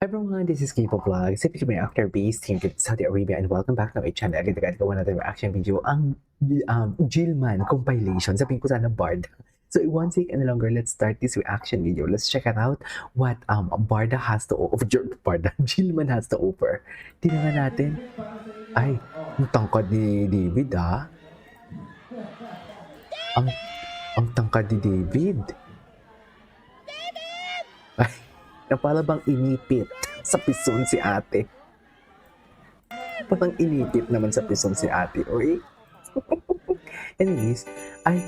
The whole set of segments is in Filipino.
Hi everyone, this is Kipo Vlog. Sa video may actor based here in Saudi Arabia and welcome back to my channel. Agad-agad gawa natin reaction video ang Jilman compilation. Sabihin ko sana Barda. So one take any longer, let's start this reaction video. Let's check it out what Barda has to offer. Jilman has to offer. Tingnan natin. Ay, ang tangkad ni David Ang tangkad ni David. Ay, napala bang inipit sa pison si ate? Parang inipit naman sa pison si ate, oy. Anyways, ay,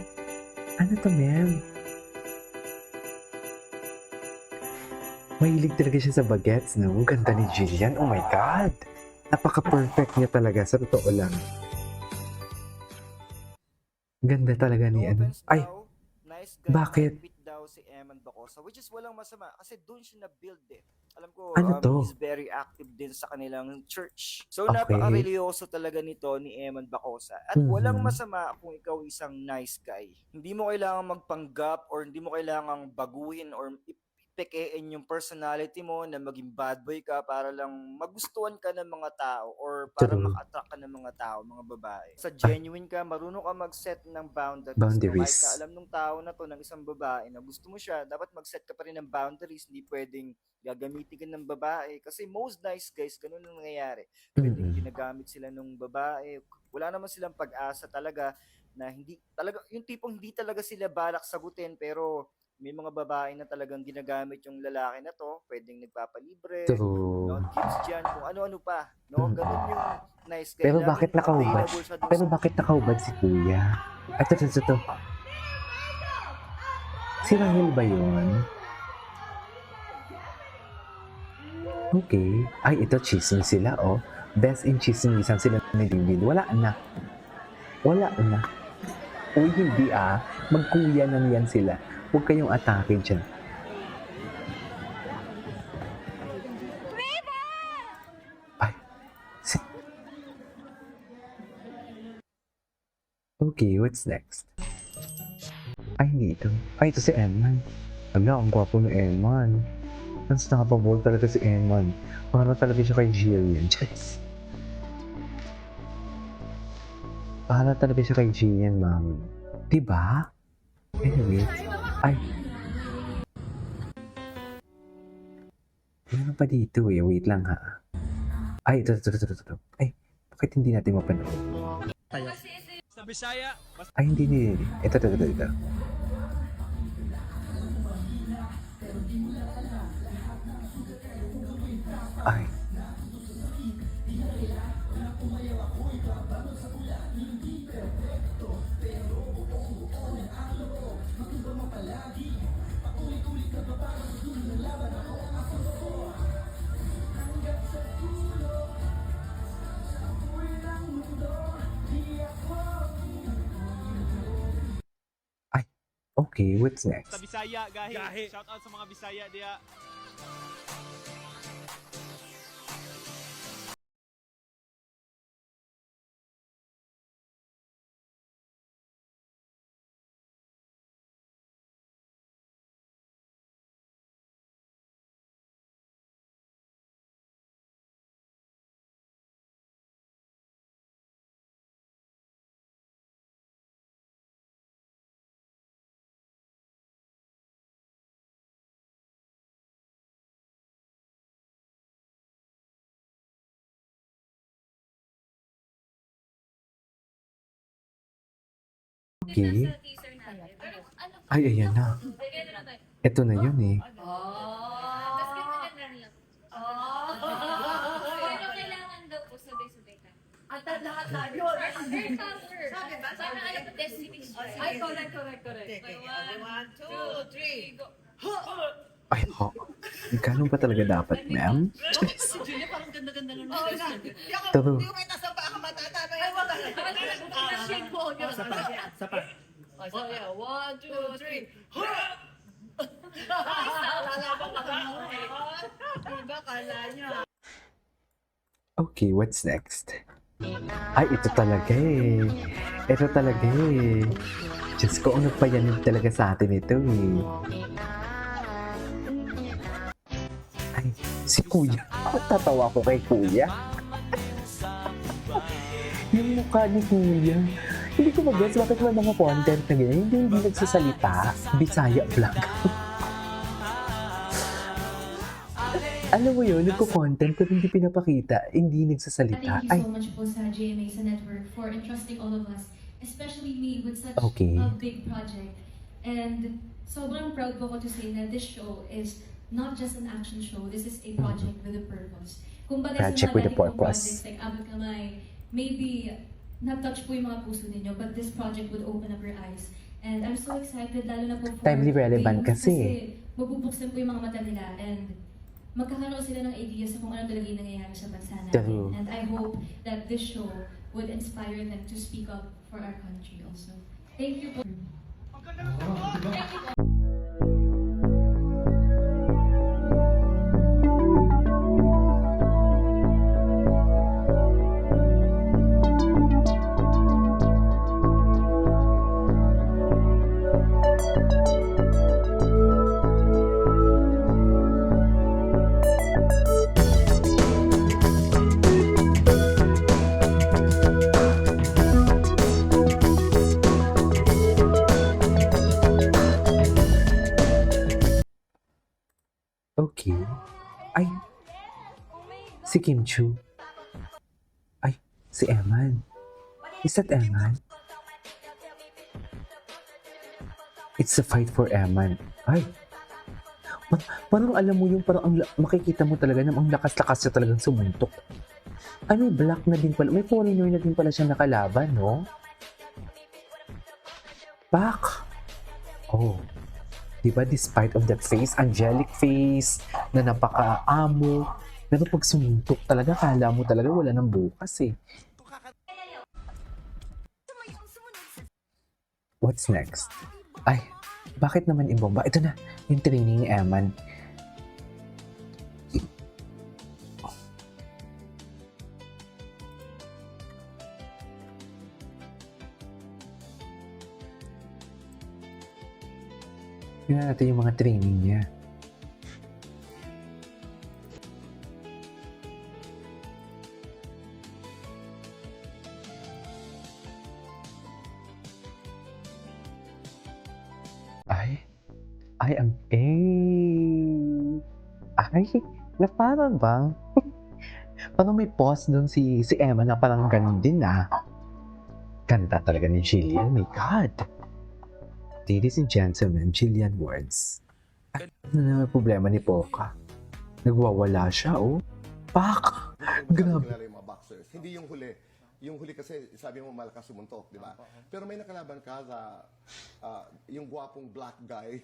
ano to, ma'am? Mahilig talaga siya sa bagets, no? Ang ganda ni Jillian, oh my God! Napaka-perfect niya talaga, sa totoo lang. Ganda talaga ni ano. Ay, nice guy, bakit? fit daw si Eman Bacosa, which is walang masama kasi doon siya na-build eh. Alam ko, Ano to? he's very active din sa kanilang church. So, Okay. napaka-religyoso talaga nito ni Eman Bacosa. At walang masama kung ikaw isang nice guy. Hindi mo kailangang magpanggap or hindi mo kailangang baguhin or pekein yung personality mo na maging bad boy ka para lang magustuhan ka ng mga tao or para True. maka-attract ka ng mga tao, mga babae. Sa genuine ka, marunong ka mag-set ng boundaries. Boundaries. Kahit na alam ng tao na to, ng isang babae na gusto mo siya, dapat mag-set ka pa rin ng boundaries. Hindi pwedeng gagamitin ka ng babae. Kasi most nice guys, ganun ang nangyayari. Pwedeng ginagamit sila ng babae. Wala naman silang pag-asa talaga na hindi talaga, yung tipong hindi talaga sila balak sagutin pero may mga babae na talagang ginagamit yung lalaki na to, pwedeng nagpapalibre, True. no, gifts dyan, kung ano-ano pa, no, ganun yung nice guy. Pero Laging bakit nakahubad? available siya dun Pero sa- bakit nakahubad si Kuya? Ay, ito. Si Rahel ba yun? Okay. Ay, ito, chismis sila, oh. Best in chismisan sila ni David. Wala na. Uy, hindi Magkuya na yan sila. Huwag kayong atake dyan. Ay. Okay, what's next? Ay, hindi ito. Ay, ito si Eman. Ala, ang gwapo ni Eman. Mas nakapabol talaga si Eman. Para talaga siya kay Jillian. Yes. Para talaga siya kay Jillian, ma'am. Diba? Anyway. Ay. Ano pa dito eh? Wait lang ha. Ay, ito. Ay, bakit hindi natin mapanood? Sa Bisaya, Ay, hindi. Ito. Ay. Ay. Okay, what's next? sa Bisaya, gahi. Shout out sa mga Bisaya diya. Okay. Ay, ayan na. Ito na yun eh. Tapos ganun lang lang. Pero kailangan daw po sabay-sabay ka. At lahat na yun. Very cover. Sabi ba? Para alam mo destiny siya. Ay, correct. Okay. 1, 2, 3, go. Ay, ganun pa talaga dapat, ma'am? Si Julia parang ganda-ganda lang. Oo na. True. Hindi ko may nasa pa kamatata. Ay, wala. Shake mo. Sapa. Oh, yeah. 1, 2, 3. Lalaban ka na mo eh. Diba, kala niya. Okay, what's next? Ay, ito talaga eh. Diyos ko, ang nagpayanig talaga sa atin ito eh. Ay, Si Kuya. Tatawa ko kay Kuya. Yung mukha ni Kuya. Hindi ko mag-guess bakit may mga content na ganyan. Hindi nagsasalita. Bisaya vlog. Alam mo yun, nagko-content pero hindi pinapakita. Hindi nagsasalita. Thank you Ay, so much po sa GMA, sa network, for entrusting all of us, especially me, with such Okay. a big project. And sobrang proud po ako to say that this show is not just an action show. This is a project with a purpose. Kumbaga Project sa with a mga ganitong purpose. projects like Abot Kamay, maybe na-touch po yung mga puso ninyo, but this project would open up your eyes. And I'm so excited, lalo na po for Timely relevant the youth, kasi. mabubuksan po yung mga mata nila and magkakaroon sila ng ideas sa kung ano talaga yung nangyayari sa bansa natin. True. And I hope that this show would inspire them to speak up for our country also. Thank you po. okay. Ay, si Kim Chu. Ay, si Eman. Is that Eman? It's a fight for Eman. Ay, parang alam mo yung parang makikita mo talaga na ang lakas-lakas siya talagang sumuntok. Ay, may black na din pala. May foreigner na din pala siya nakalaban, no? Back. Oh. Diba, despite of that face, angelic face, na napaka-amo, pero pag sumuntok talaga, kala mo talaga wala nang bukas eh. What's next? Ay, bakit naman ibomba? Ito na, yung training ni Eman. Tingnan natin yung mga training niya. Ay, ang ay, na parang bang? Parang may pause doon si Emma na parang ganun din ah. Ganda talaga ni Jillian, my God. Ladies and gentlemen, Jillian Words. Ano naman problema ni Poca? Nagwawala siya, oh. Pak! Grabe. Grabe. Yung mga boxers. Hindi yung huli. Yung huli kasi, sabi mo malakas sumuntok, di ba? Pero may nakalaban ka sa yung gwapong black guy.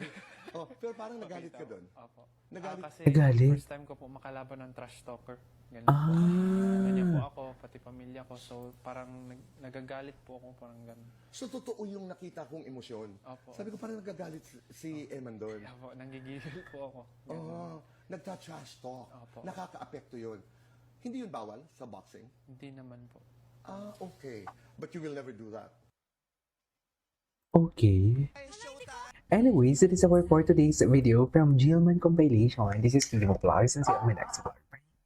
Oh, pero parang nagalit ka doon. Opo. Nagalit. Kasi Nagalit? first time ko po makalaban ng trash talker. Ganun po. Ganyan po ako, pati pamilya ko. So parang nagagalit po ako, parang ganun. So, totoo yung nakita kong emosyon. Opo. Sabi ko, parang nagagalit si Eman doon. Opo, nanggigigil po ako. Ganun. Oh, nagta-trash talk. Opo. Nakaka-apekto yun. Hindi yun bawal sa boxing? Hindi naman po. Ah, okay. But you will never do that. Okay. Anyways, that is our for today's video from Jillman Compilation. This is Kimo Vlogs and see you on my next vlog.